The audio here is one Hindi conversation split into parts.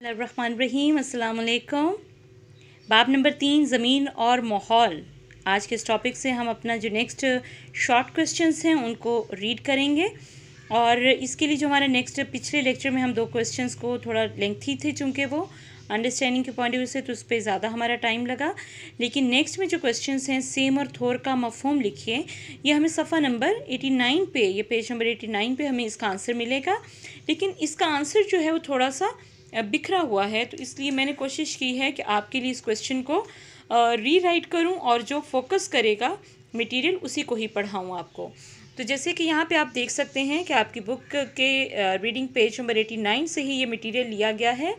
रहमान अस्सलाम वालेकुम। बाब नंबर 3 ज़मीन और माहौल। आज के इस टॉपिक से हम अपना जो नेक्स्ट शॉर्ट क्वेश्चंस हैं उनको रीड करेंगे और इसके लिए जो हमारा नेक्स्ट पिछले लेक्चर में हम 2 क्वेश्चंस को थोड़ा लेंथी थे चूँकि वो अंडरस्टैंडिंग के पॉइंट ऑफ व्यू से, तो उस पर ज़्यादा हमारा टाइम लगा। लेकिन नेक्स्ट में जो क्वेश्चंस हैं सेम और थोर का मफ़हूम लिखिए, ये हमें सफ़ा नंबर 89 पे, ये पेज नंबर 89 पे हमें इसका आंसर मिलेगा। लेकिन इसका आंसर जो है वो थोड़ा सा बिखरा हुआ है, तो इसलिए मैंने कोशिश की है कि आपके लिए इस क्वेश्चन को रीराइट करूं और जो फोकस करेगा मटेरियल उसी को ही पढ़ाऊं आपको। तो जैसे कि यहाँ पे आप देख सकते हैं कि आपकी बुक के रीडिंग पेज नंबर 89 से ही ये मटेरियल लिया गया है,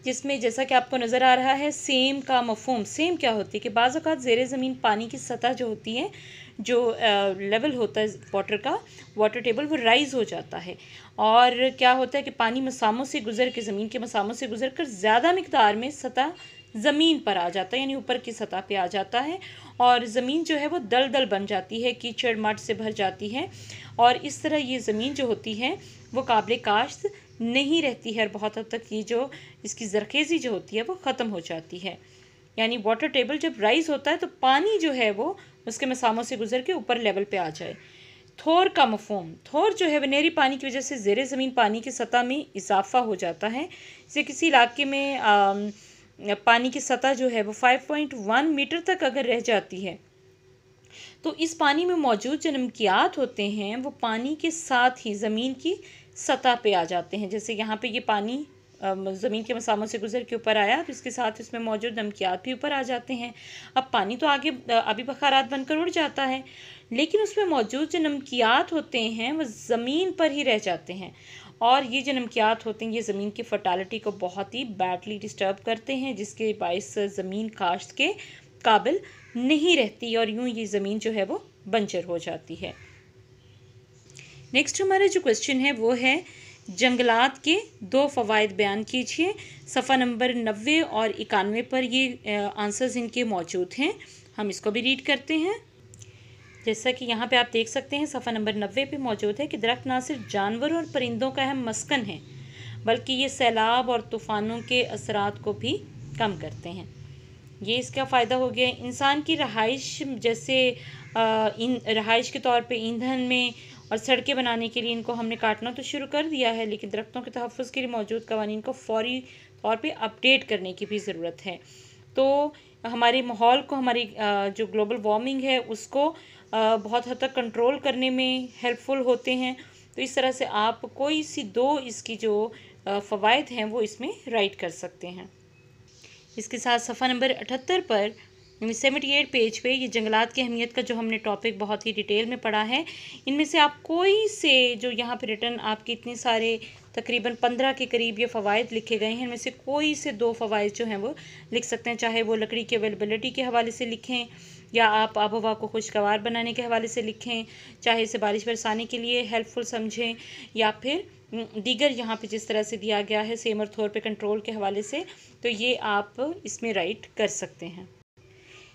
जिसमें जैसा कि आपको नज़र आ रहा है सेम का मफ़हूम। सेम क्या होती है कि बाज़ औक़ात ज़ेरे ज़मीन पानी की सतह जो होती है, जो लेवल होता है वाटर का, वाटर टेबल वो राइज़ हो जाता है। और क्या होता है कि पानी मसामों से गुज़र के, ज़मीन के मसामों से गुज़र कर ज़्यादा मिक़दार में सतह ज़मीन पर आ जाता है, यानी ऊपर की सतह पे आ जाता है और ज़मीन जो है वो दलदल बन जाती है, कीचड़ मड से भर जाती है और इस तरह ये ज़मीन जो होती है वो काबिल काश्त नहीं रहती है और बहुत हद तक ये जो इसकी ज़रखेज़ी जो होती है वो ख़त्म हो जाती है। यानी वाटर टेबल जब राइज़ होता है तो पानी जो है वो उसके मसामों से गुज़र के ऊपर लेवल पे आ जाए। थोर का मफ़हूम, थोर जो है वनेरी पानी की वजह से ज़ेरे ज़मीन पानी की सतह में इजाफ़ा हो जाता है। जैसे किसी इलाके में पानी की सतह जो है वो 5.1 मीटर तक अगर रह जाती है तो इस पानी में मौजूद जो नमकियात होते हैं वो पानी के साथ ही ज़मीन की सतह पे आ जाते हैं। जैसे यहाँ पे ये पानी ज़मीन के मसामों से गुज़र के ऊपर आया तो इसके साथ इसमें मौजूद नमकियात भी ऊपर आ जाते हैं। अब पानी तो आगे अभी बखारात बनकर उड़ जाता है, लेकिन उसमें मौजूद जो नमकियात होते हैं वो ज़मीन पर ही रह जाते हैं और ये जो नमकियात होते हैं ये ज़मीन की फर्टालिटी को बहुत ही बैडली डिस्टर्ब करते हैं, जिसके बायस ज़मीन काश्त के काबिल नहीं रहती और यूं ये ज़मीन जो है वो बंजर हो जाती है। नेक्स्ट हमारा जो क्वेश्चन है वो है जंगलात के 2 फ़वाइद बयान कीजिए। सफ़ा नंबर 90 और 91 पर ये आंसर्स इनके मौजूद हैं। हम इसको भी रीड करते हैं। जैसा कि यहाँ पे आप देख सकते हैं सफ़ा नंबर 90 पे मौजूद है कि दरख्त ना सिर्फ जानवरों और परिंदों का अहम मस्कन है बल्कि ये सैलाब और तूफ़ानों के असरात को भी कम करते हैं। ये इसका फ़ायदा हो गया इंसान की रहाइश, जैसे इन रहाइश के तौर पे ईंधन में और सड़कें बनाने के लिए इनको हमने काटना तो शुरू कर दिया है, लेकिन दरख्तों के तहफ़्फ़ुज़ के लिए मौजूद कवानीन को फ़ौरी तौर पे अपडेट करने की भी ज़रूरत है। तो हमारे माहौल को, हमारी जो ग्लोबल वार्मिंग है उसको बहुत हद तक कंट्रोल करने में हेल्पफुल होते हैं। तो इस तरह से आप कोई सी 2 इसकी जो फ़वाइद हैं वो इसमें राइट कर सकते हैं। इसके साथ सफ़ा नंबर 78 पर 78 पेज पे ये जंगलात की अहमियत का जो हमने टॉपिक बहुत ही डिटेल में पढ़ा है, इनमें से आप कोई से जो यहाँ पे रिटर्न आपके इतने सारे तकरीबन 15 के करीब ये फ़वाइद लिखे गए हैं, इनमें से कोई से 2 फ़वाइद जो हैं वो लिख सकते हैं। चाहे वो लकड़ी की अवेलेबिलिटी के हवाले से लिखें या आप आब हवा को खुशगवार बनाने के हवाले से लिखें, चाहे इसे बारिश बरसाने के लिए हेल्पफुल समझें या फिर दीगर यहाँ पे जिस तरह से दिया गया है सेम और थोर पे कंट्रोल के हवाले से, तो ये आप इसमें राइट कर सकते हैं।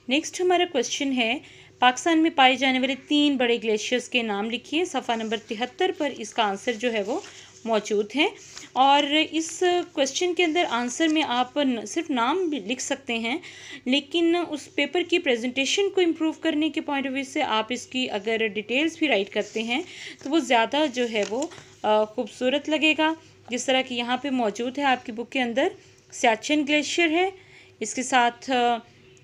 नेक्स्ट हमारा क्वेश्चन है पाकिस्तान में पाए जाने वाले 3 बड़े ग्लेशियर्स के नाम लिखिए। सफ़ा नंबर 73 पर इसका आंसर जो है वो मौजूद है और इस क्वेश्चन के अंदर आंसर में आप सिर्फ नाम भी लिख सकते हैं, लेकिन उस पेपर की प्रेजेंटेशन को इम्प्रूव करने के पॉइंट ऑफ व्यू से आप इसकी अगर डिटेल्स भी राइट करते हैं तो वो ज़्यादा जो है वो खूबसूरत लगेगा। जिस तरह कि यहाँ पे मौजूद है आपकी बुक के अंदर सियाचिन ग्लेशियर है, इसके साथ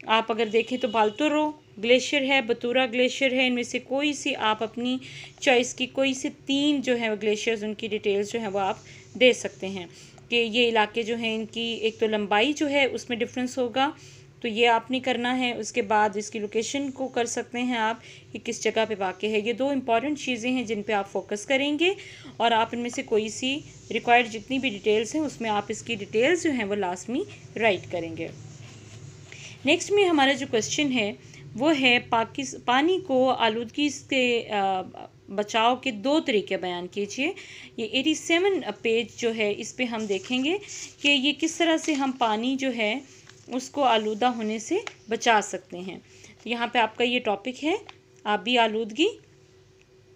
आप अगर देखें तो बाल्टोरो ग्लेशियर है, बतूरा ग्लेशियर है। इनमें से कोई सी आप अपनी चॉइस की कोई से 3 जो है वो ग्लेशियर्स, उनकी डिटेल्स जो है वो आप दे सकते हैं कि ये इलाके जो हैं इनकी एक तो लंबाई जो है उसमें डिफरेंस होगा, तो ये आपने करना है। उसके बाद इसकी लोकेशन को कर सकते हैं आप कि किस जगह पे वाक़ है। ये 2 इंपॉर्टेंट चीज़ें हैं जिन पे आप फोकस करेंगे और आप इनमें से कोई सी रिक्वायर्ड जितनी भी डिटेल्स हैं उसमें आप इसकी डिटेल्स जो हैं वो लाजमी राइट करेंगे। नेक्स्ट में हमारा जो क्वेश्चन है वो है पानी को आलूदगी से बचाव के 2 तरीके बयान कीजिए। ये 87 पेज जो है इस पे हम देखेंगे कि ये किस तरह से हम पानी जो है उसको आलूदा होने से बचा सकते हैं। तो यहाँ पे आपका ये टॉपिक है आबी आलूदगी।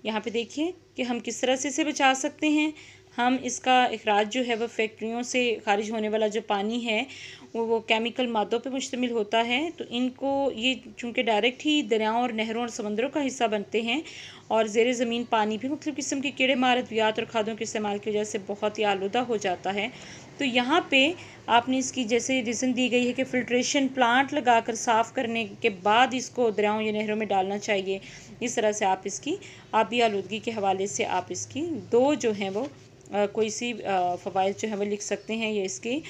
यहाँ पे देखिए कि हम किस तरह से इसे बचा सकते हैं। हम इसका अखराज जो है वो फैक्ट्रियों से खारिज होने वाला जो पानी है वो केमिकल मादों पे मुश्तमिल होता है। तो इनको ये चूँकि डायरेक्ट ही दरियाओं और नहरों और समंदरों का हिस्सा बनते हैं और ज़ेर ज़मीन पानी भी मुख्तलिफ़ किस्म के कीड़े मार अद्वियात और खादों के इस्तेमाल की वजह से बहुत ही आलूदा हो जाता है। तो यहाँ पे आपने इसकी जैसे रीज़न दी गई है कि फ़िल्ट्रेशन प्लांट लगाकर साफ़ करने के बाद इसको दरियाओं या नहरों में डालना चाहिए। इस तरह से आप इसकी आबी आलूदगी के हवाले से आप इसकी दो जो हैं वो कोई सी फ़वाइद जो है वो लिख सकते हैं या इसके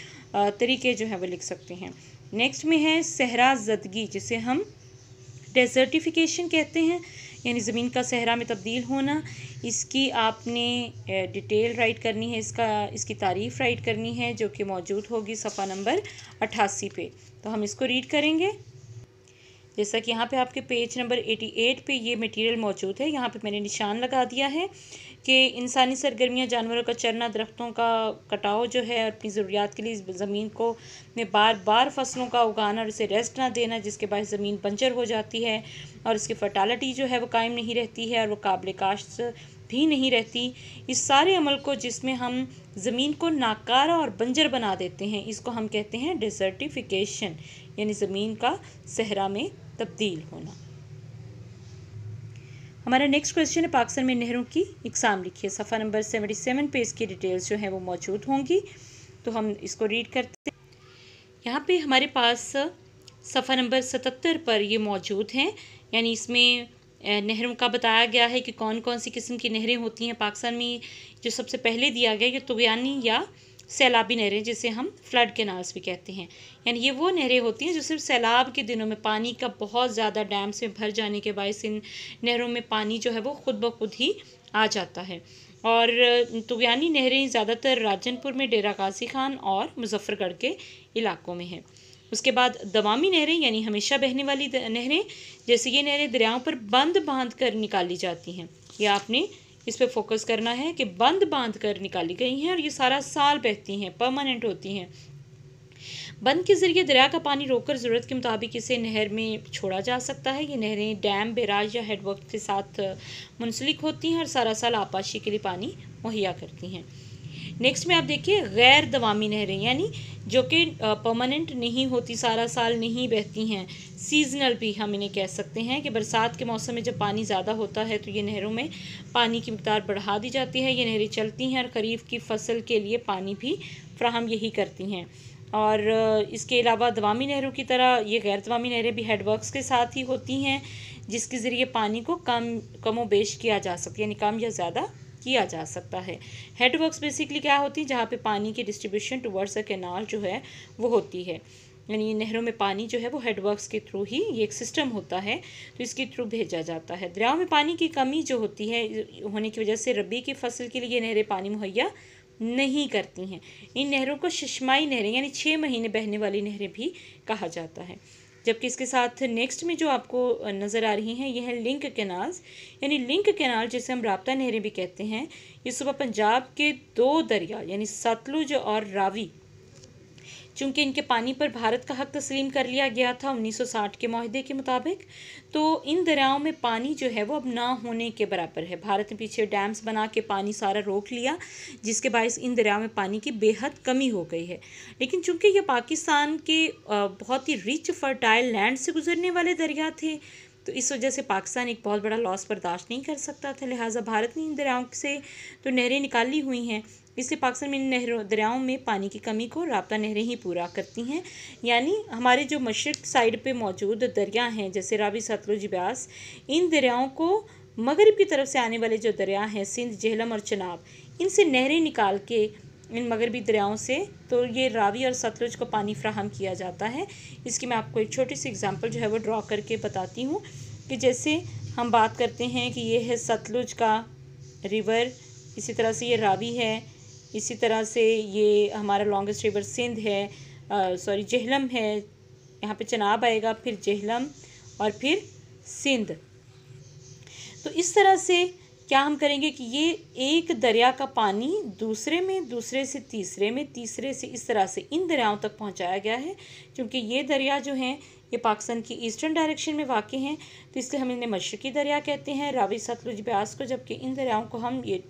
तरीके जो हैं वो लिख सकते हैं। नेक्स्ट में है सहरा ज़दगी, जिसे हम डेजर्टिफिकेशन कहते हैं, यानी ज़मीन का सहरा में तब्दील होना। इसकी आपने डिटेल राइट करनी है, इसकी तारीफ़ राइट करनी है, जो कि मौजूद होगी सफ़ा नंबर 88 पे। तो हम इसको रीड करेंगे। जैसा कि यहाँ पे आपके पेज नंबर 88 पे ये मटेरियल मौजूद है। यहाँ पे मैंने निशान लगा दिया है कि इंसानी सरगर्मियाँ, जानवरों का चरना, दरख्तों का कटाव जो है अपनी ज़रूरियात के लिए ज़मीन को में बार बार फसलों का उगाना और इसे रेस्ट ना देना, जिसके बाद ज़मीन बंजर हो जाती है और इसकी फर्टालिटी जो है वो कायम नहीं रहती है और वो काबिल काश्त भी नहीं रहती। इस सारे अमल को जिसमें हम ज़मीन को नाकारा और बंजर बना देते हैं, इसको हम कहते हैं डेजर्टिफिकेशन, यानी ज़मीन का सहरा में तब्दील होना। हमारा नेक्स्ट क्वेश्चन है, पाकिस्तान में नहरों की इकसाम लिखिए। सफ़ा नंबर 77 पे इसकी डिटेल्स जो हैं वो मौजूद होंगी। तो हम इसको रीड करते हैं। यहाँ पे हमारे पास सफ़ा नंबर 77 पर ये मौजूद हैं, यानी इसमें नहरों का बताया गया है कि कौन कौन सी किस्म की नहरें होती हैं पाकिस्तान में। जो सबसे पहले दिया गया ये तुगयानी या सैलाबी नहरें, जिसे हम फ्लड कैनाल्स भी कहते हैं, यानी ये वो नहरें होती हैं जो सिर्फ सैलाब के दिनों में पानी का बहुत ज़्यादा डैम्स में भर जाने के बायस इन नहरों में पानी जो है वो खुद ब खुद ही आ जाता है। और तुगयानी नहरें ज़्यादातर राजनपुर में, डेरा गाजी खान और मुजफ्फरगढ़ के इलाकों में हैं। उसके बाद दवामी नहरें, यानी हमेशा बहने वाली नहरें, जैसे ये नहरें दरियाओं पर बंद बांध कर निकाली जाती हैं। ये आपने इस पे फोकस करना है कि बंद बांध कर निकाली गई हैं और ये सारा साल बहती हैं, परमानेंट होती हैं। बंद के ज़रिए दरिया का पानी रोककर ज़रूरत के मुताबिक इसे नहर में छोड़ा जा सकता है। ये नहरें डैम, बैराज या हेडवर्क के साथ मुंसलिक होती हैं और सारा साल आपाशी के लिए पानी मुहैया करती हैं। नेक्स्ट में आप देखिए गैर दवामी नहरें, यानी जो कि परमानेंट नहीं होती, सारा साल नहीं बहती हैं, सीजनल भी हम इन्हें कह सकते हैं कि बरसात के मौसम में जब पानी ज़्यादा होता है तो ये नहरों में पानी की मिक़दार बढ़ा दी जाती है। ये नहरें चलती हैं और ख़रीफ की फसल के लिए पानी भी फराहम यही करती हैं। और इसके अलावा दवामी नहरों की तरह ये गैर दवामी नहरें भी हेडवर्क्स के साथ ही होती हैं, जिसके ज़रिए पानी को कम बेश किया जा सकता है, यानी कम या ज़्यादा किया जा सकता है। हेडवर्क्स बेसिकली क्या होती है, जहाँ पे पानी की डिस्ट्रीब्यूशन टुवर्ड्स अ कैनाल जो है वो होती है, यानी नहरों में पानी जो है वो हेडवर्क्स के थ्रू ही, ये एक सिस्टम होता है तो इसके थ्रू भेजा जाता है। दरियाओं में पानी की कमी जो होती है होने की वजह से रबी की फसल के लिए नहरें पानी मुहैया नहीं करती हैं। इन नहरों को शशमाई नहरें, यानी 6 महीने बहने वाली नहरें भी कहा जाता है। जबकि इसके साथ नेक्स्ट में जो आपको नज़र आ रही हैं ये हैं लिंक कैनाल्स, यानी लिंक कैनाल जिसे हम राब्ता नहरें भी कहते हैं। ये सुबह पंजाब के 2 दरिया यानी सतलुज और रावी, चूँकि इनके पानी पर भारत का हक तस्लीम कर लिया गया था 1960 के माहदे के मुताबिक, तो इन दरियाओं में पानी जो है वो अब ना होने के बराबर है। भारत ने पीछे डैम्स बना के पानी सारा रोक लिया, जिसके बायस इन दरियाओं में पानी की बेहद कमी हो गई है। लेकिन चूँकि ये पाकिस्तान के बहुत ही रिच फर्टाइल लैंड से गुजरने वाले दरिया थे, तो इस वजह से पाकिस्तान एक बहुत बड़ा लॉस बर्दाश्त नहीं कर सकता था। लिहाजा भारत ने इन दरियाओं से तो नहरें निकाली हुई हैं, इसलिए पाकिस्तान में इन दरियाओं में पानी की कमी को राब्ता नहरें ही पूरा करती हैं। यानी हमारे जो मशरक़ साइड पे मौजूद दरिया हैं जैसे रावी, सतलुज, ब्यास, इन दरियाओं को मगरिब की तरफ से आने वाले जो दरिया हैं सिंध, झेलम और चनाब, इनसे नहरें निकाल के इन मगरबी दरियाओं से तो ये रावी और सतलुज को पानी फ्राहम किया जाता है। इसकी मैं आपको एक छोटी सी एग्जांपल जो है वो ड्रॉ करके बताती हूँ कि जैसे हम बात करते हैं कि ये है सतलुज का रिवर, इसी तरह से ये रावी है, इसी तरह से ये हमारा लॉन्गेस्ट रिवर सिंध है, झेलम है, यहाँ पे चनाब आएगा, फिर झेलम और फिर सिंध। तो इस तरह से क्या हम करेंगे कि ये एक दरिया का पानी दूसरे में, दूसरे से तीसरे में, तीसरे से इस तरह से इन दरियाओं तक पहुंचाया गया है। क्योंकि ये दरिया जो हैं ये पाकिस्तान की ईस्टर्न डायरेक्शन में वाक़ हैं, तो इसलिए हम इन्हें मशरक़ी दरिया कहते हैं, रावी, सतलुज, ब्यास को। जबकि इन दरियाओं को हम ये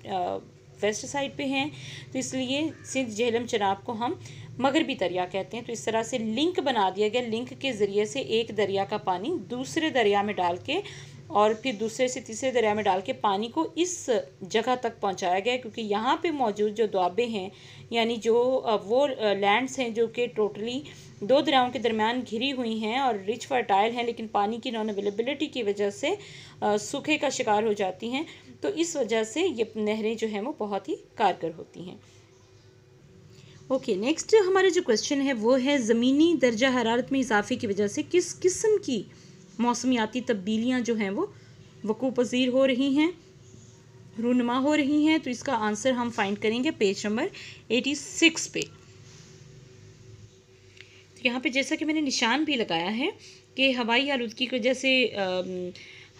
वेस्ट साइड पे हैं, तो इसलिए सिंध झेलम चनाब को हम मगरबी दरिया कहते हैं। तो इस तरह से लिंक बना दिया गया, लिंक के ज़रिए से एक दरिया का पानी दूसरे दरिया में डाल के और फिर दूसरे से तीसरे दरिया में डाल के पानी को इस जगह तक पहुंचाया गया, क्योंकि यहाँ पे मौजूद जो दुआबे हैं यानी जो वो लैंड्स हैं जो कि टोटली दो दरियाओं के दरमियान घिरी हुई हैं और रिच फर्टाइल हैं, लेकिन पानी की नॉन अवेलेबिलिटी की वजह से सूखे का शिकार हो जाती हैं। तो इस वजह से ये नहरें जो हैं वो बहुत ही कारगर होती हैं। ओके, नेक्स्ट हमारा जो क्वेश्चन है वो है ज़मीनी दर्जा हरारत में इजाफे की वजह से किस किस्म की मौसमियाती तब्दीलियाँ जो हैं वो वकूअ पज़ीर हो रही हैं, रूनुमा हो रही हैं। तो इसका आंसर हम फाइंड करेंगे पेज नंबर 86 पे। तो यहाँ पे जैसा कि मैंने निशान भी लगाया है कि हवाई आलूदगी की वजह से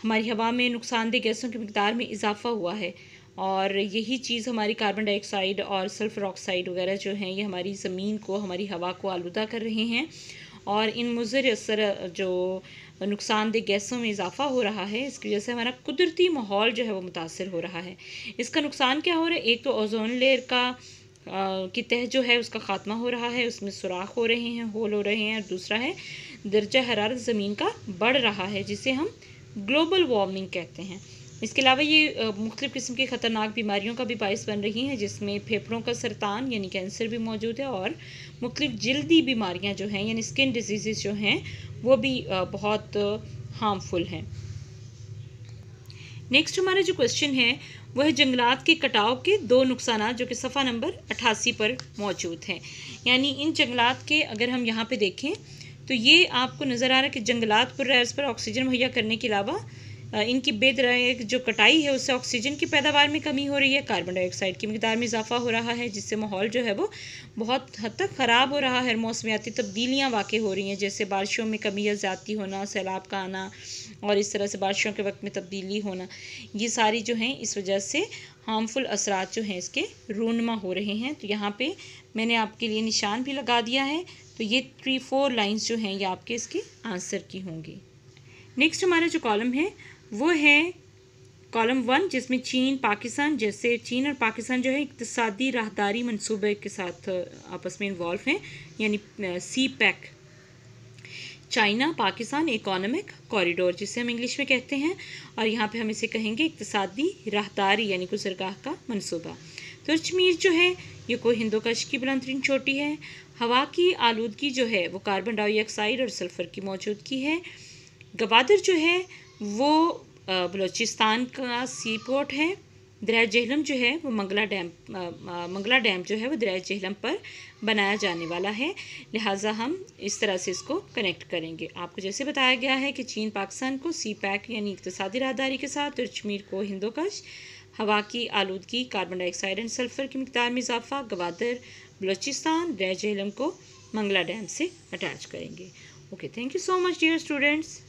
हमारी हवा में नुकसानदेह गैसों की मिकदार में इजाफा हुआ है, और यही चीज़ हमारी कार्बन डाइऑक्साइड और सल्फर ऑक्साइड वगैरह जो हैं ये हमारी ज़मीन को, हमारी हवा को आलूदा कर रहे हैं, और इन मुज़र असर जो नुकसानदेह गैसों में इजाफा हो रहा है इसकी वजह से हमारा कुदरती माहौल जो है वो मुतासर हो रहा है। इसका नुकसान क्या हो रहा है? एक तो ओजोन लेयर का की तह जो है उसका ख़ात्मा हो रहा है, उसमें सुराख हो रहे हैं, होल हो रहे हैं, और दूसरा है दर्जा हरारत ज़मीन का बढ़ रहा है जिसे हम ग्लोबल वार्मिंग कहते हैं। इसके अलावा ये मुख्तलिफ़ किस्म की ख़तरनाक बीमारियों का भी बाइस बन रही हैं, जिसमें फेफड़ों का सरतान यानी कैंसर भी मौजूद है, और मुख्तलिफ़ जल्दी बीमारियां जो हैं यानी स्किन डिजीज़ जो हैं वो भी बहुत हार्मफुल हैं। नेक्स्ट हमारा जो क्वेश्चन है वह है जंगलात के कटाव के दो नुकसान, जो कि सफ़ा नंबर 88 पर मौजूद हैं। यानी इन जंगलात के अगर हम यहाँ पे देखें तो ये आपको नज़र आ रहा है कि जंगलात पुरअर्ज़ पर ऑक्सीजन मुहैया करने के अलावा इनकी बेदराए जो कटाई है उससे ऑक्सीजन की पैदावार में कमी हो रही है, कार्बन डाइऑक्साइड की मिकदार में इजाफा हो रहा है, जिससे माहौल जो है वो बहुत हद तक ख़राब हो रहा है। मौसमियाती तब्दीलियाँ वाक़ हो रही हैं, जैसे बारिशों में कमी या ज़्यादती होना, सैलाब का आना, और इस तरह से बारिशों के वक्त में तब्दीली होना, ये सारी जो हैं इस वजह से हार्मफुल असरात जो हैं इसके रूनुमा हो रहे हैं। तो यहाँ पे मैंने आपके लिए निशान भी लगा दिया है, तो ये 3-4 लाइन्स जो हैं ये आपके इसके आंसर की होंगी। नेक्स्ट हमारा जो कॉलम है वो है कॉलम 1, जिसमें चीन पाकिस्तान, जैसे चीन और पाकिस्तान जो है इक़्तिसादी राहदारी मंसूबे के साथ आपस में इन्वॉल्व हैं, यानी CPEC, China Pakistan economic corridor जिसे हम इंग्लिश में कहते हैं, और यहाँ पे हम इसे कहेंगे इक़्तिसादी राहदारी यानी गुज़रगाह का मंसूबा। तुर्कमेनिस्तान जो है ये कोई हिंदोकश की बुलंदतरीन चोटी है। हवा की आलूदगी जो है वो कार्बन डाइऑक्साइड और सल्फ़र की मौजूदगी है। गवादर जो है वो बलूचिस्तान का सी पोर्ट है। दरिया झेलम जो है वो मंगला डैम जो है वो दरिया झेलम पर बनाया जाने वाला है, लिहाजा हम इस तरह से इसको कनेक्ट करेंगे। आपको जैसे बताया गया है कि चीन पाकिस्तान को CPEC यानी इक़्तिसादी राहदारी के साथ, तुर्कमेनिस्तान को हिंदोकश, हवा की आलूदगी कार्बन डाइऑक्साइड एंड सल्फ़र की मिकदार में इजाफा, गवादर बलूचिस्तान, दरिया झेलम को मंगला डैम से अटैच करेंगे। Okay, thank you so much dear students.